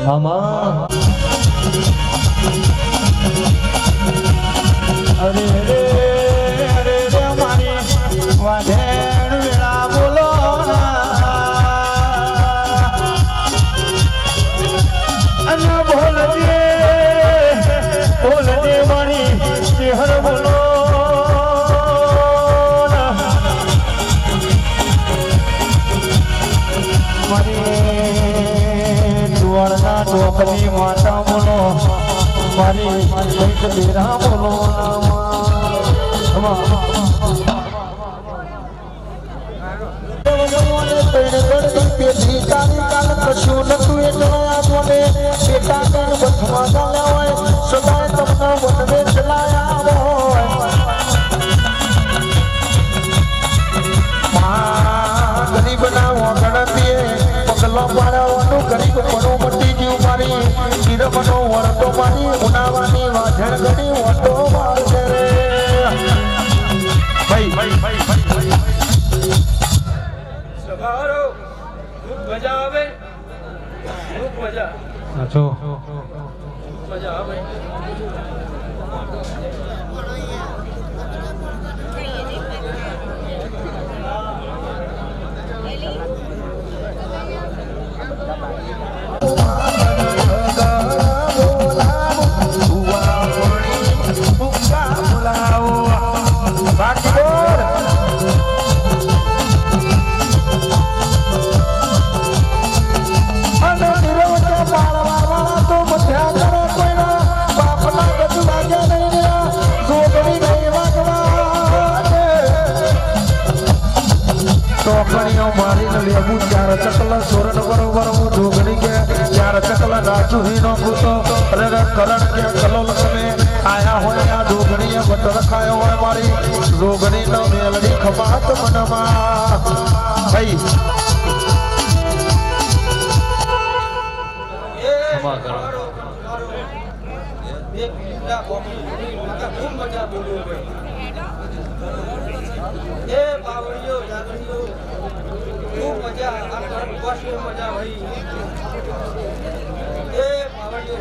મામા અરે રે અરે રે મારી વાઢેણ વેળા બોલો અને ભોલજે ભોલજે મારી ચહેર બોલો મારી ચોકની માતા બોલો મારી કંઈક બેરા બોલો કશું નતું એટલે મને બેટા બથમાં ચાલ્યા હોય સદાય તમને વનવે ચલાયા હોય ગરીબના વગણતીએ પગલો પાડવાનું ગરીબ પણ મટી ગયું મારી ચીરમનો વરતો મારી ઉનાવાની વાઝણ ગણી વટો મારશે રે ભાઈ સભારો ખૂબ મજા આવે ખૂબ મજા સાચો મજા આવે મારીને લેવું ચાર ચકલા સોરણ બરોબર હું જોગણી કે ચાર ચકલા રાચુહી નો ભૂતો અરે કરણ કે કલોલ તમે આયા હોય આ જોગણીએ બટ રખાયો હોય મારી જોગણી નો મેલડી ખપાત મનમાં ભાઈ ક્ષમા કરો ખૂબ મજા બોલ્યો ભાઈ એ બાવળીઓ જાગણીઓ ખૂબ મજા આ વર્ષની મજા ભાઈ એ બાવળીઓ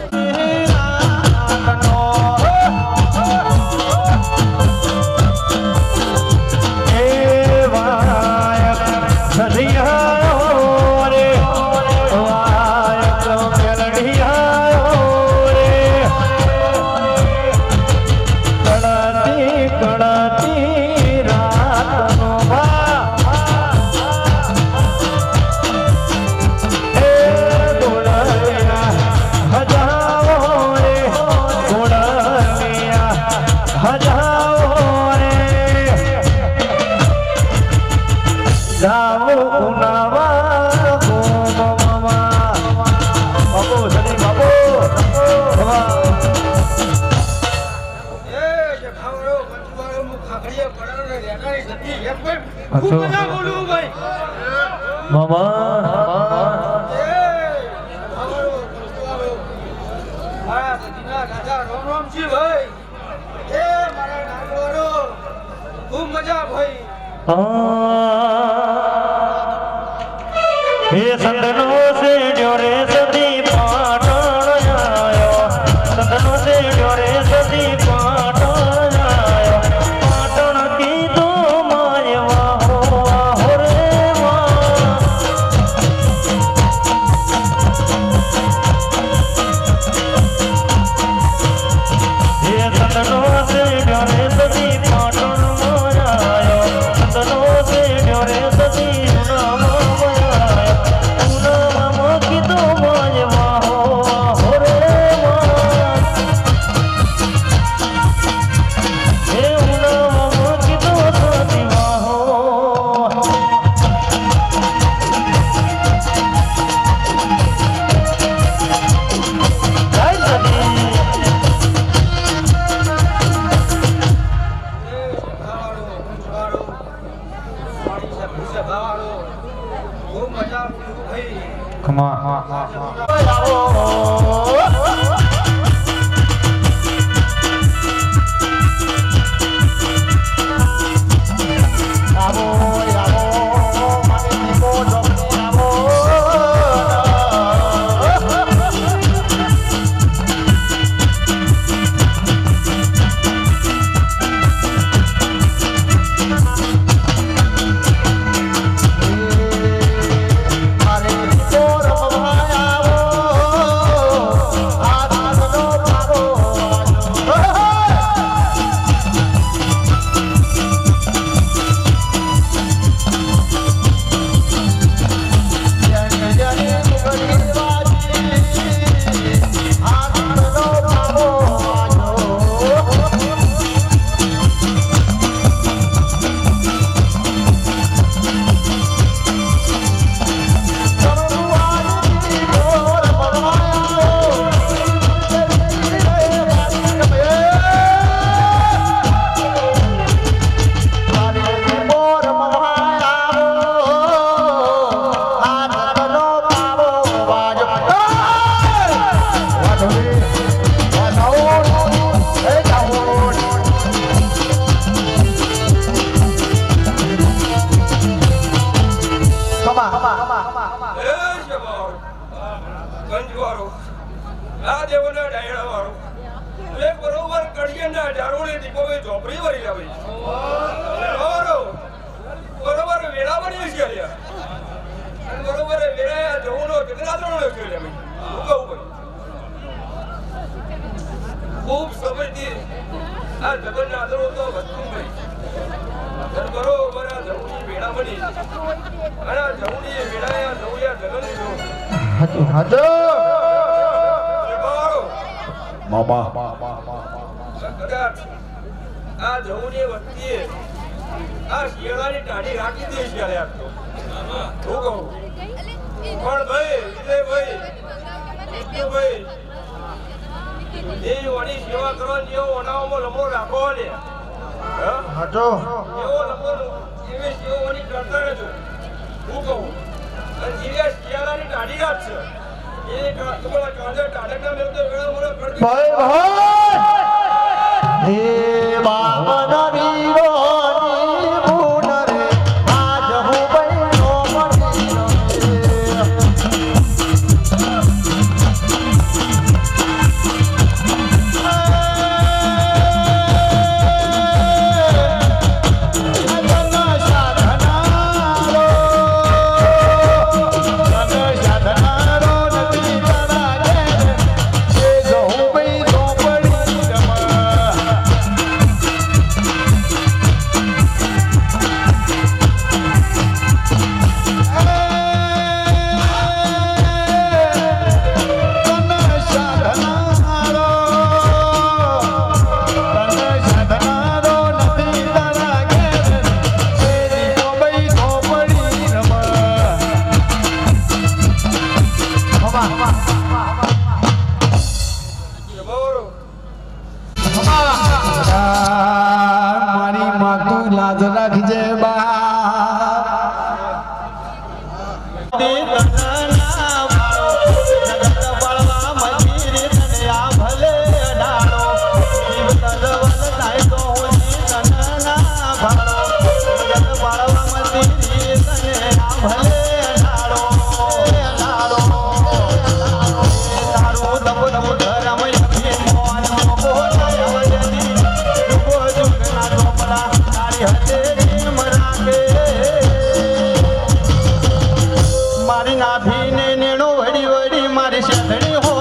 ખૂબ મજા ભાઈ હે સંતનો સે જોરે સદી પાટણ આયો સંતનો સે જોરે સદી પાટણ આયો પાટણ કીધો માય વાહો વાહો રે વાહ હે સંતનો સે જોરે સદી પાટણ Come on. એ જબર ગંજવાળો આ દેવના ડાયરા વાળો એ બરોબર કડિયાના ડારોની દીપોએ ઝોપડી વળી આવી બરોબર વેળા બની છે લ્યા બરોબર વેળા જવુંનો કેટલા ત્રણ છે લ્યા ભાઈ ખૂબ સમયથી આ જગતના આદરો તો વધતું ભાઈ બરોબર આ જવુંની વેળા બની અને આ જવુંની વેળા આ જવુંયા જગતની જો હાજો મામા કદાચ આ જવુંની વચ્ચે આ શિયાળાની ટાઢી રાખી દે છે યાર તો શું કહું પણ ભાઈ વિજયભાઈ વિજયભાઈ એ ઓની સેવા કરો જેવો ઓનાઓમાં લમો રાખો ને હાજો એવો લમો એવી સેવાની કરતા રહેજો શું કહું અને જે શિયાળાની ટાઢી રાત છે એ તમારા કાંદે ટાઢકના મેળવતો વેળા મોડો કરી ભાઈ હે બાબના વીરોની ભૂન રે આજ હું બહેનો મળી મારી માં તું લાજ રાખજે બા મારી નાભીને નેણો વડી વડી મારી શેઠણી હો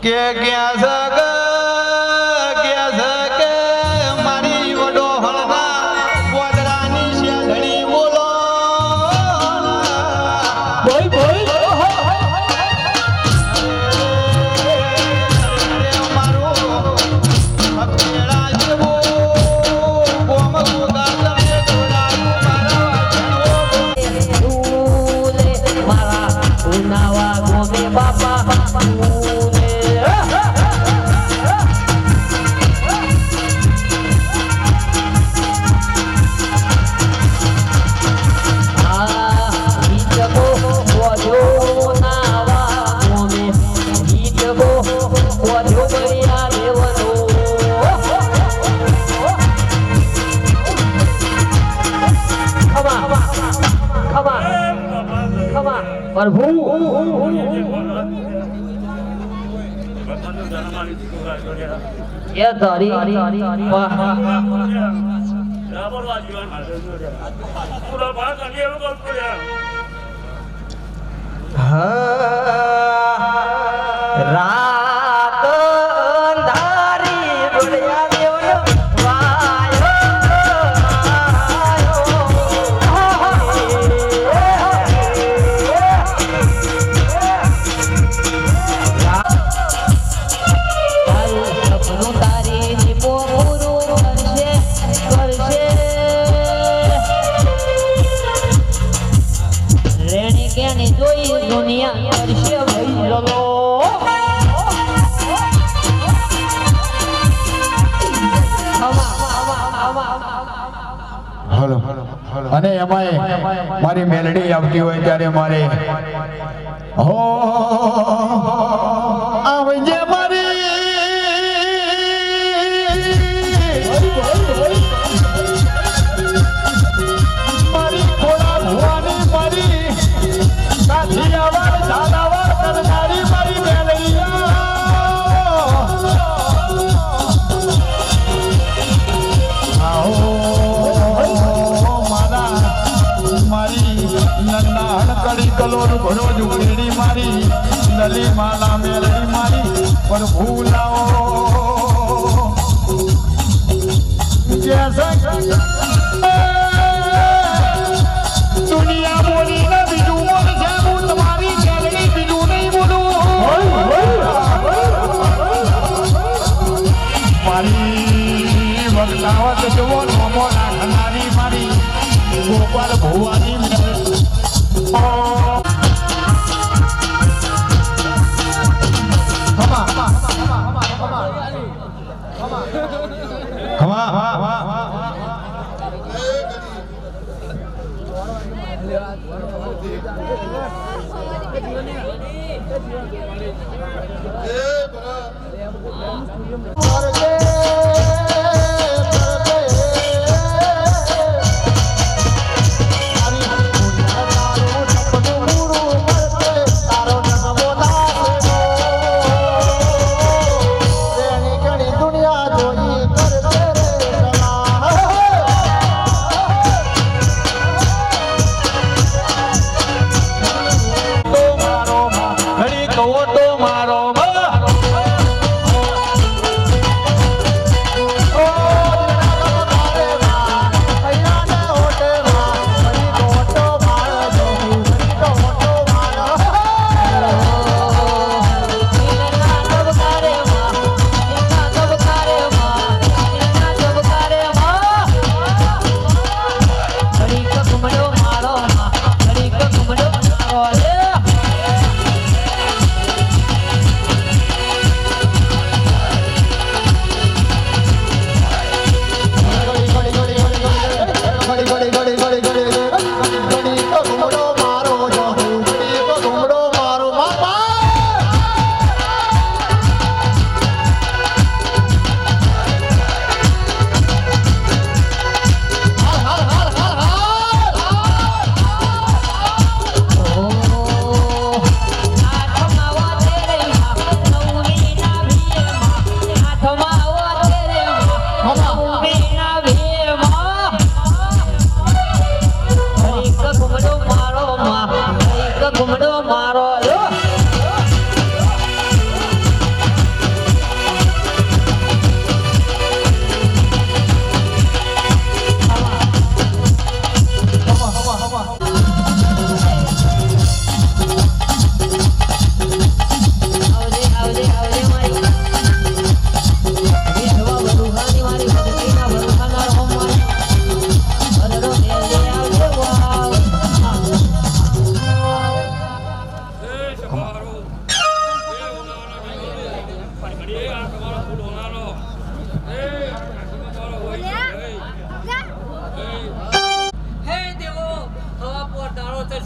નાખે કે મારી વડો હળના પોદરાની શેઠણી બોલો બોલ બોલ प्रभु ये तारी रात अंधारी बुढ़िया देवनो वायो सपनों तारी दीपो पूरो करशे અહીંયા કરશે ભાઈ જલો હલો અને એમાંય મારી મેલડી આવતી હોય ત્યારે મારે હો આવજે મારી મારી ખોડા ભુવાની મારી કાઠિયાવાડ ઝાલાવાડ કરનારી મારી મેલડીયા આવો કડી કલોર ભરો જુગડી મારી નલી માલા મેલડી મારી પર ભૂલાઓ દુનિયા બોલી ને બીજું બોલ છે હું તમારી મેલડી બીજું નહીં બોલું મારી વક્તાવત જુઓ નોમો રાખનારી મારી ગોપાલ ભુવાની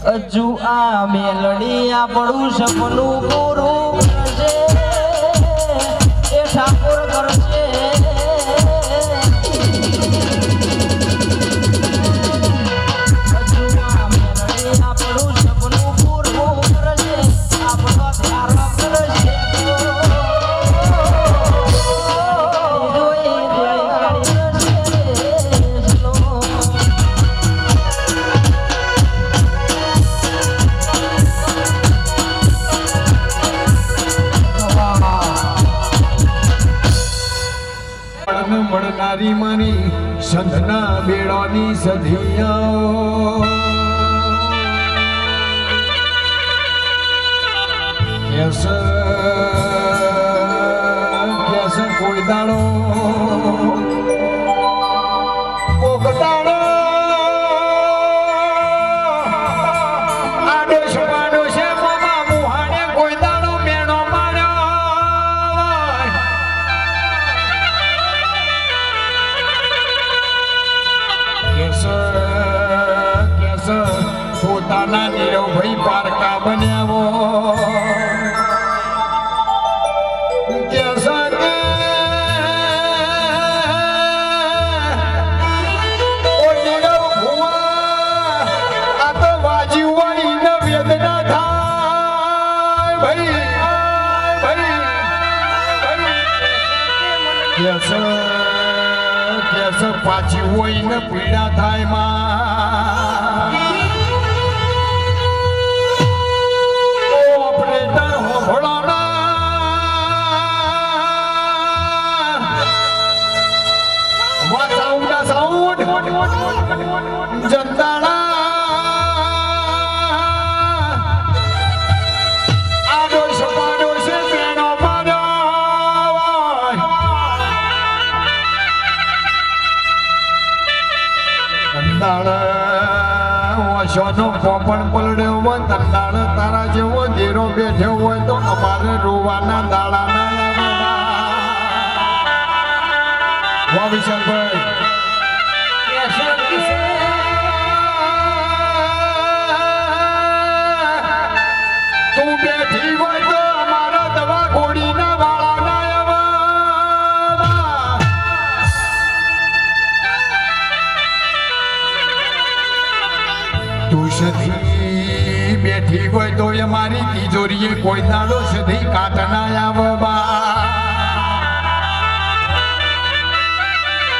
હજુ આ મેલડી આપણું સપનું પૂરું કરશે એ ઠાકોર કરશે હજુ આ મેલડી આપણું સપનું પૂરું કરશે આપણો પ્યારો કરશે મળનારી મારી સંધના બેડાની સધિયાઓ કેસ કોઈ દાડો આડોશ માડોશ મામા ના નીરવભાઈ પારકા બન્યાવો કે સકે ઓ નીરવ ભુવા આ તો વાજીવાળી ને વેદના થાય ભાઈ કેસ પાછી હોય ને પીડા થાય માં ઓપરેટર હોભળાના વાસાઉન્ડા સાઉન્ડ જંતાળા આડોશ પાડોશ બેનો ઓશોનો પોપણ પલડ્યો હોય તંદાળ તારા જેવો ધીરો બેઠ્યો હોય તો અમારે રોવાના દાડાના વાહ વિશાલભાઈ તું બેઠી હોય તો અમારા દવા ગોળીના વાળાના તું સધી બેઠી હોય તો એ મારી તિજોરીએ કોઈ દાડો સધી કાટના આવવા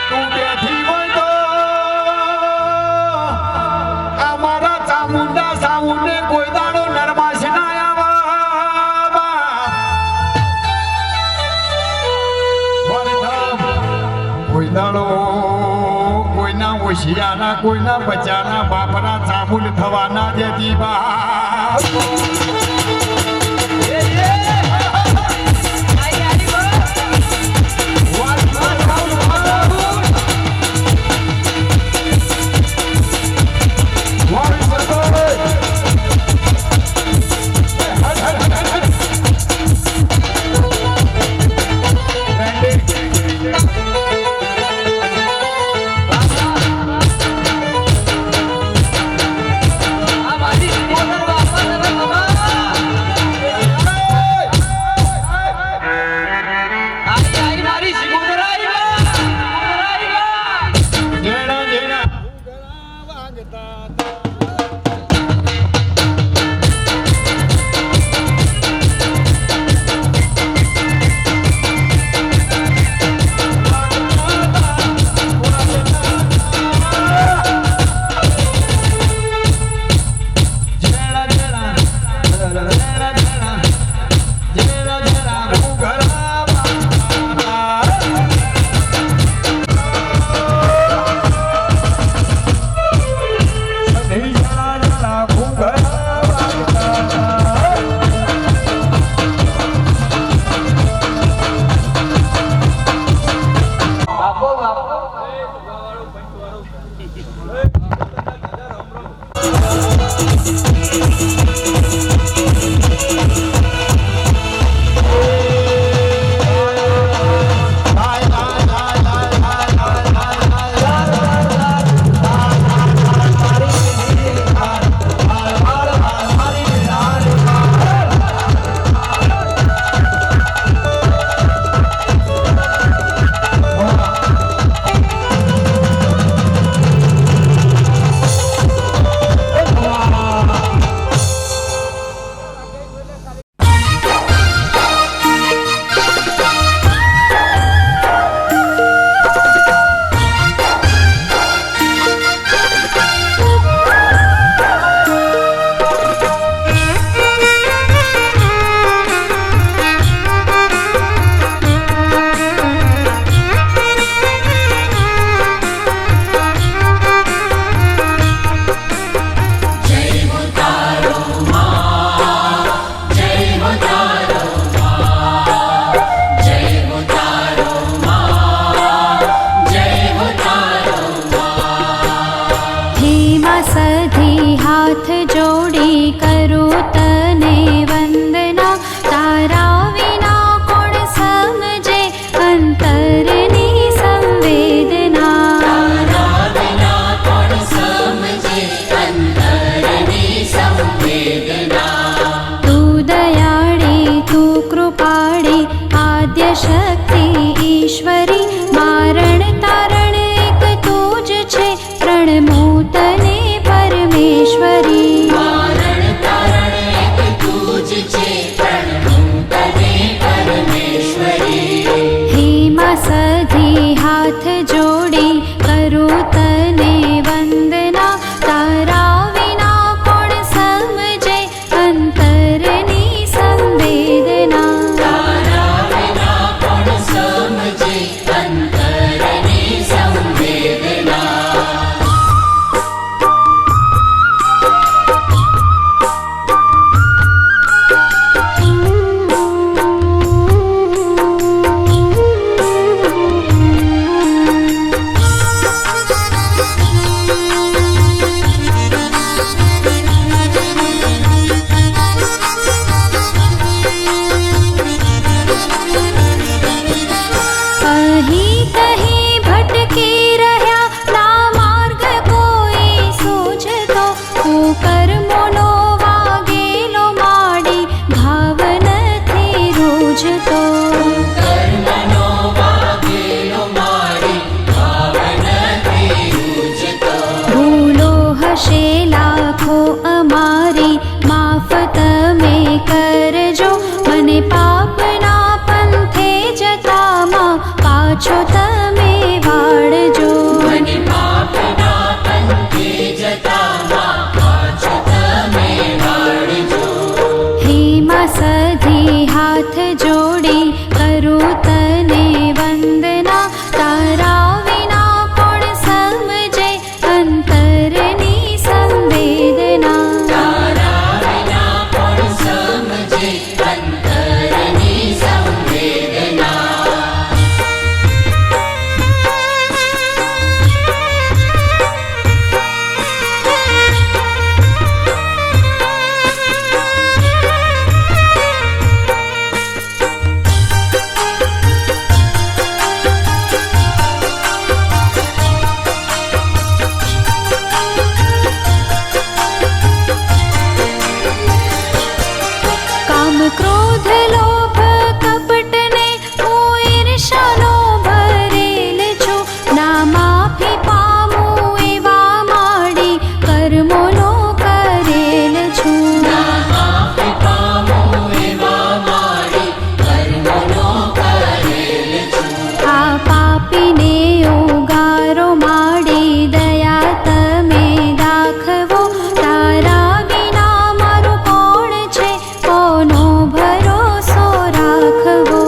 તું બેઠી હોય તો અમારા ચામુંડા સાઉને કોઈ દાડો નરમાશ ના આવવા કોઈ દાડો કોઈના ઓશિયાના કોઈના બચાના બાપના ચામુલ થવાના દેતી બા અંતરની નમું તને પરમેશ્વરી હે માં સધી હાથ જોડી કરું તને વંદના તારા વિના કોણ સમજે અંતરની સંવેદના અહીં કहीं ભટકી રહ્યા ના માર્ગ કોઈ સૂઝતો હું કર્મોનો વાગેલો માડી ભાવ નથી રૂઝતો ભૂલો હશે લાખો અમારી માફ તમે કરજો મને પાપના પંથે જતામાં પાછો તમે વાળજો હે માં સધી હાથ જોડી કરું તને વંદના તારા વિના કોણ સમજે અંતરની સંવેદના કામ ક્રોધ લોભ કપટને હું ઈર્ષાનો ભરેલ છું ના માફી પામું એવા માડી કર્મોનો કરેલ છું આ પાપીને ઉગારો માડી દયા તમે દાખવો તારા વિના મારું કોણ છે કોનો ભરોસો રાખવો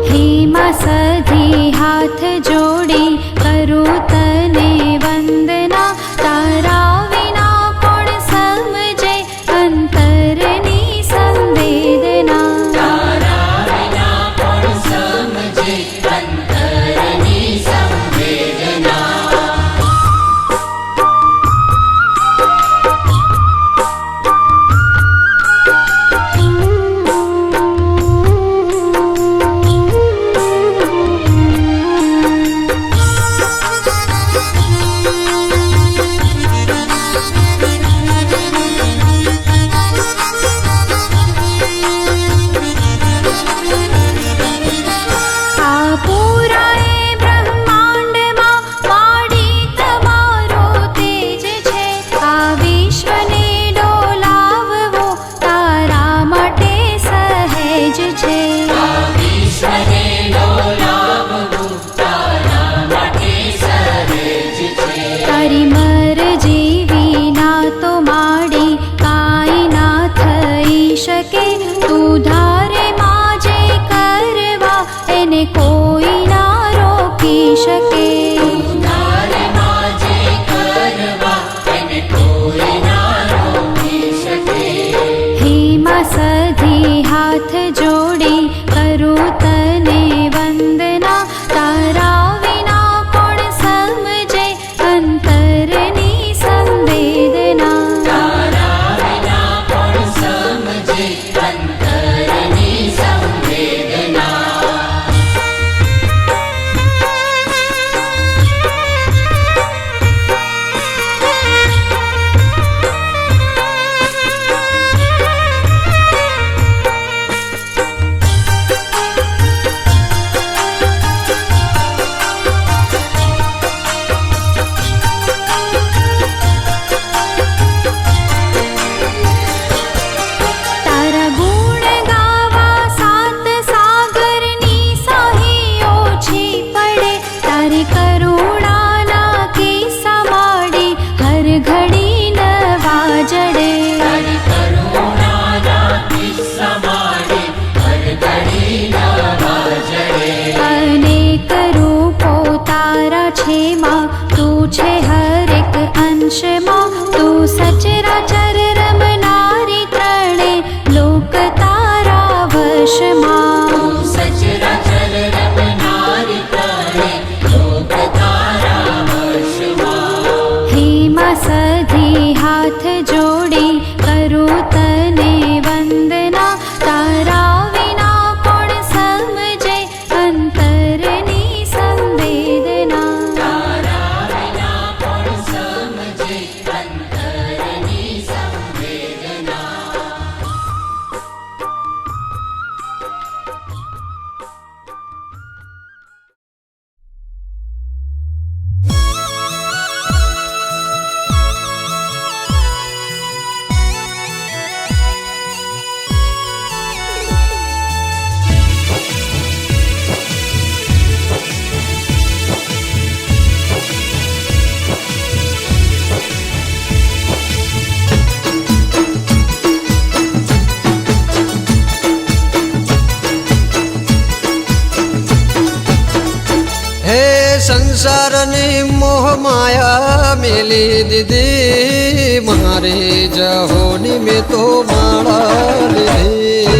હે માં સધી હાથ જોડી કરું તને વંદના તારા વિના કોણ સમજે અંતરની સંવેદના આ પૂરાએ બ્રહ્માંડમાં માડી તમારો તેજ છે આ વિશ્વને ડોલાવવો તારા માટે સહેજ છે તારી મરજી વિના તો માડી કાંઈ ના થઈ શકે તું ધારે માં જે કરવા એને કોઈ ના રોકી શકે હે માં સધી હાથ જોડી કરું તને વંદના તારા વિના કોણ સમજે અંતરની સંવેદના સંસારની મોહ માયા મેલી દીધી મારે જહોની મેં તો માળા લીધી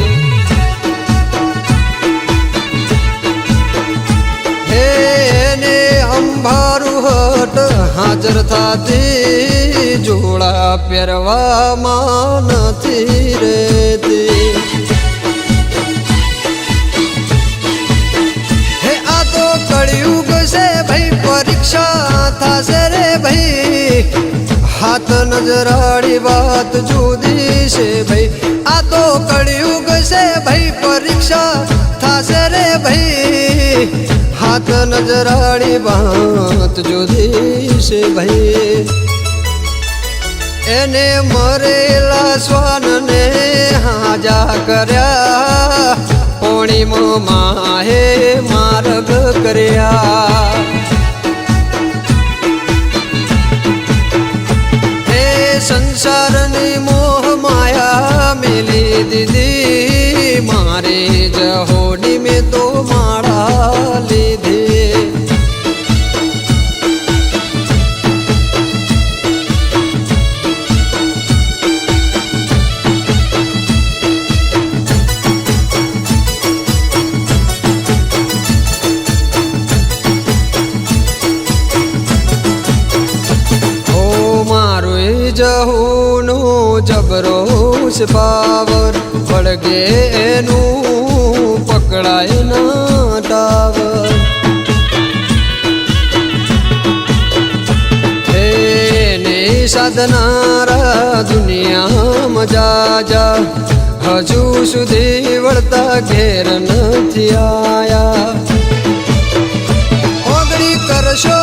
એને અંભારું હટ હાજર થાતી જોડા પહેરવામાં નથી રહેતી હે આ તો કળિયુગ છે ભાઈ પરીક્ષા થાશે રે ભાઈ હાથ નજરાડી વાત જુદી છે ભાઈ આ તો કળિયુગ છે ભાઈ પરીક્ષા થાશે રે ભાઈ હાથ નજરાડી વાત જુદી છે ભાઈ એને મરેલા શ્વાનને હાજા કર્યા પોણીમાં માહે માર્ગ કર્યા એ સંસારની મોહ માયા મેલી દીધી મારે જહોની મેં તો માળા લીધી જહુનો જબરો છે પાવર વળગે એનું પકડાય ના ટાવર એને સાધનારા દુનિયામાં જાજા હજુ સુધી વળતા ઘેર નથી આયા ઓગળી કરશો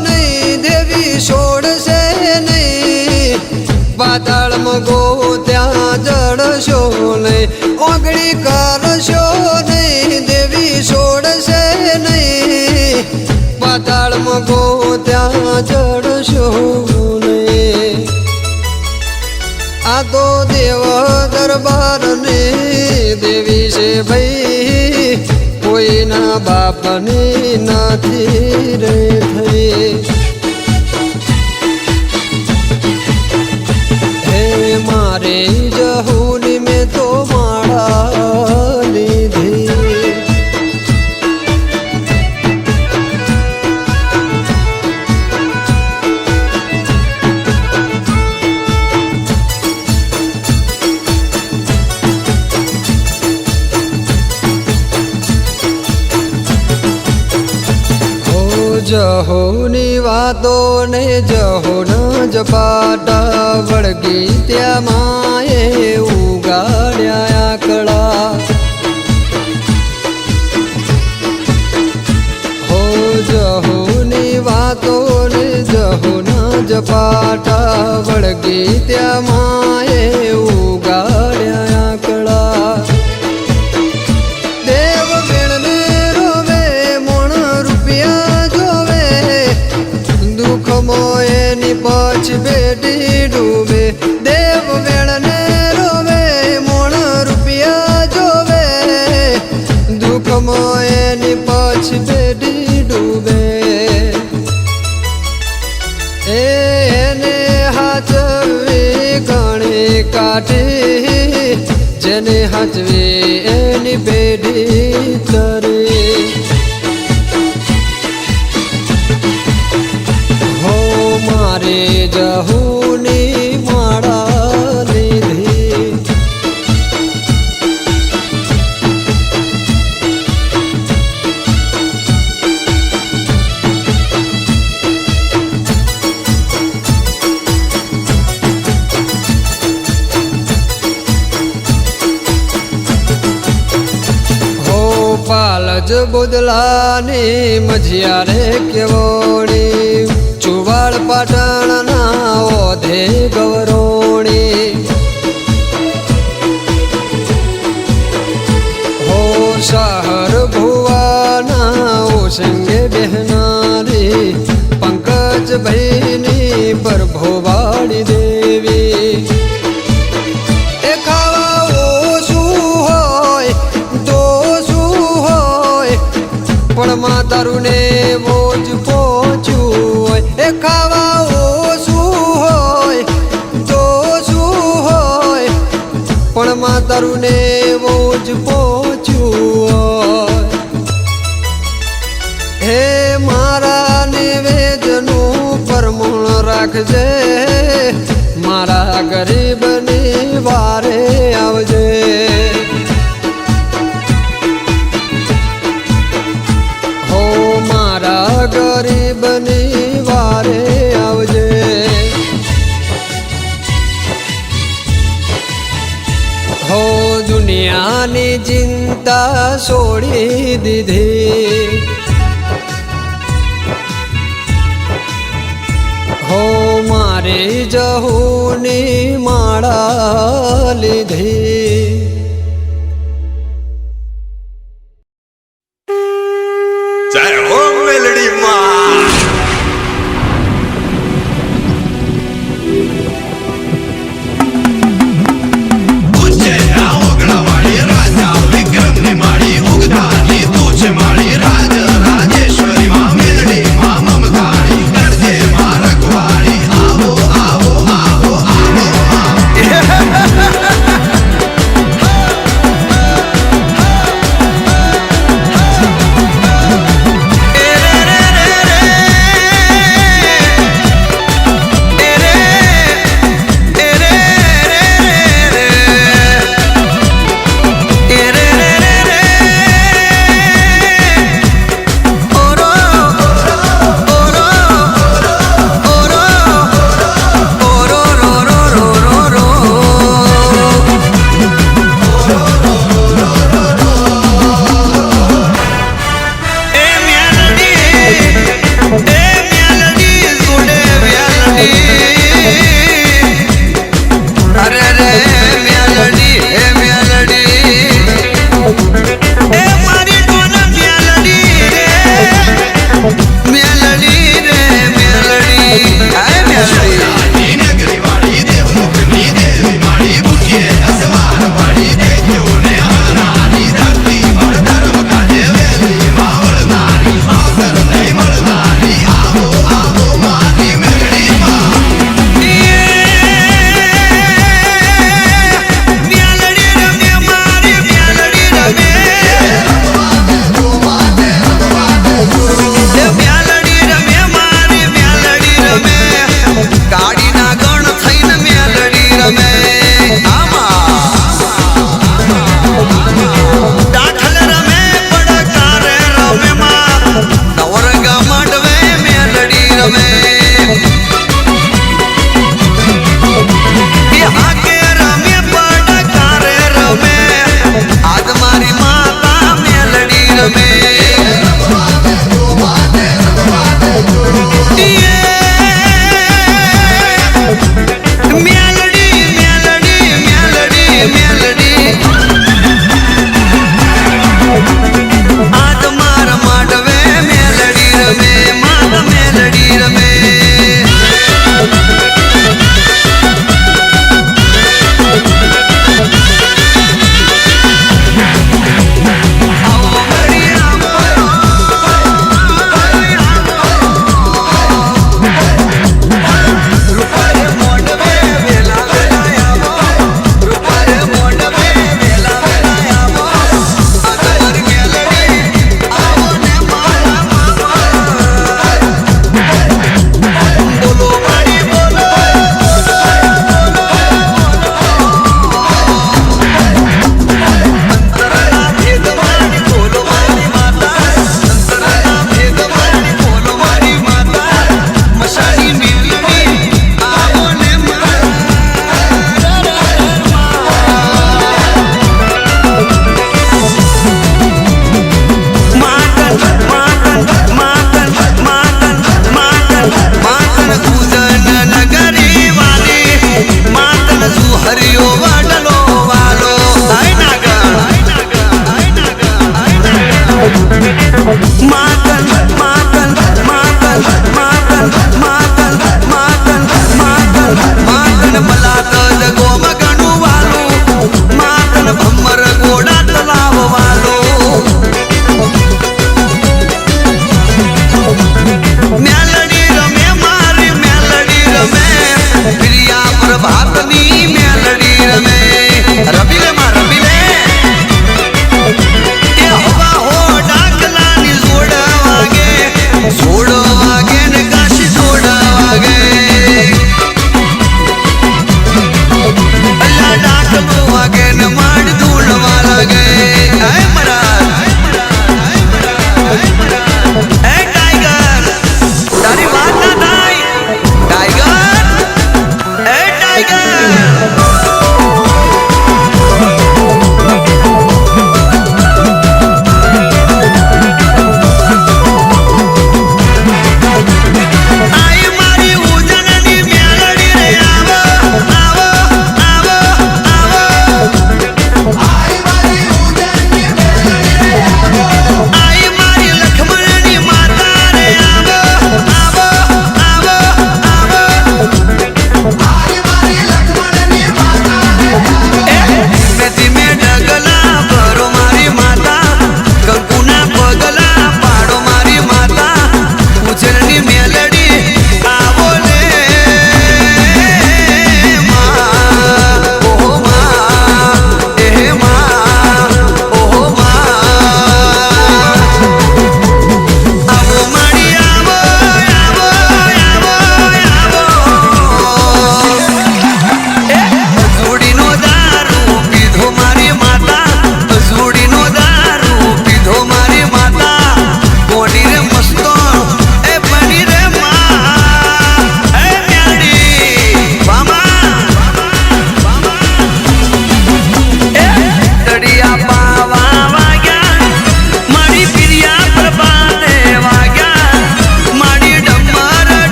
નહીં દેવી છોડશે નહીં પાતાળમાં ગો ત્યાં જડશો નહીં ઓગળી કરશો નહીં દેવી છોડશે નહીં પાતાળમાં ગો ત્યાં જડશો નહીં આ તો દેવ દરબારની દેવી છે ભાઈ કોઈના બાપની નથી રે થઈ મારે જહુની મેં તો માળા લીધી જહોની વાતો ને જહોના જપાટા વળગી ત્યાં માએ ઉગાડ્યા આકડા હો જહોની વાતો ને જહોના જપાટા વળગી ત્યાં માએ ઉગાડ્યા આકડા દેવ વેણને રોવે મોણ રૂપિયા એની પાછી બેટી ડૂબે દેવ વેણને રોવે મોણ રૂપિયા જોવે દુઃખમાં એની પાછી બેટી ડૂબે એને હાચવી ઘણી કાઢી જેને હાચવી એની પેઢી તરી મારે જહુની માળા લીધી હો પાલજ બુદલાની મझिયારે કેવોડી ચુવાડ પાટણના ઓધે ગવરોણી હો શહર ભુવાના ઓસંગે બહેનારી પંકજ ભાઈની પ્રભુવાડી દેવી એ ખાવા ઓછું હોય તો શું હોય પણ માતારું ને બોજ દેખાવા ઓછું હોય તો શું હોય પણ માતારું ને એવું જ પહોંચ્યું હોય હે મારા નિવેદનું પરમણ રાખજે મારા ગરીબની વારે આવજે હો મારા ગરીબની વારે આવજે હો દુનિયાની ચિંતા છોડી દીધી હો મારી જહુની માળા લીધી જય હો મેલડી માં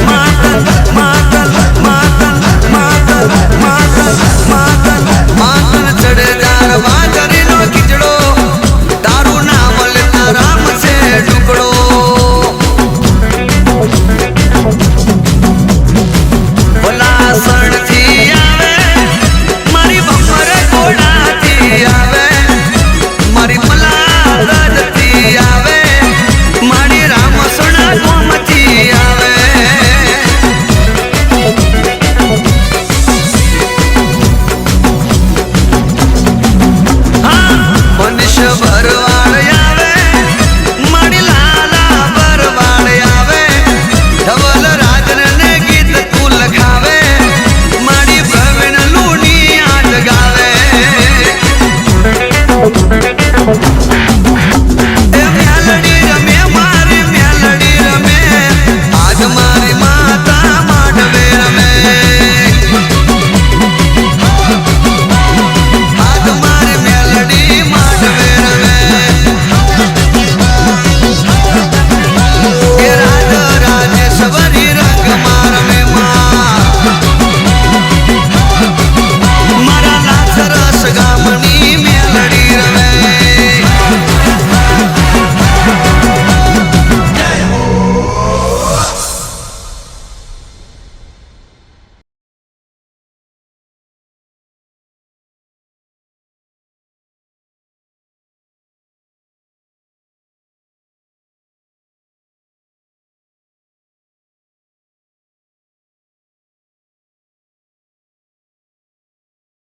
માતન માતન માતન માતન માતન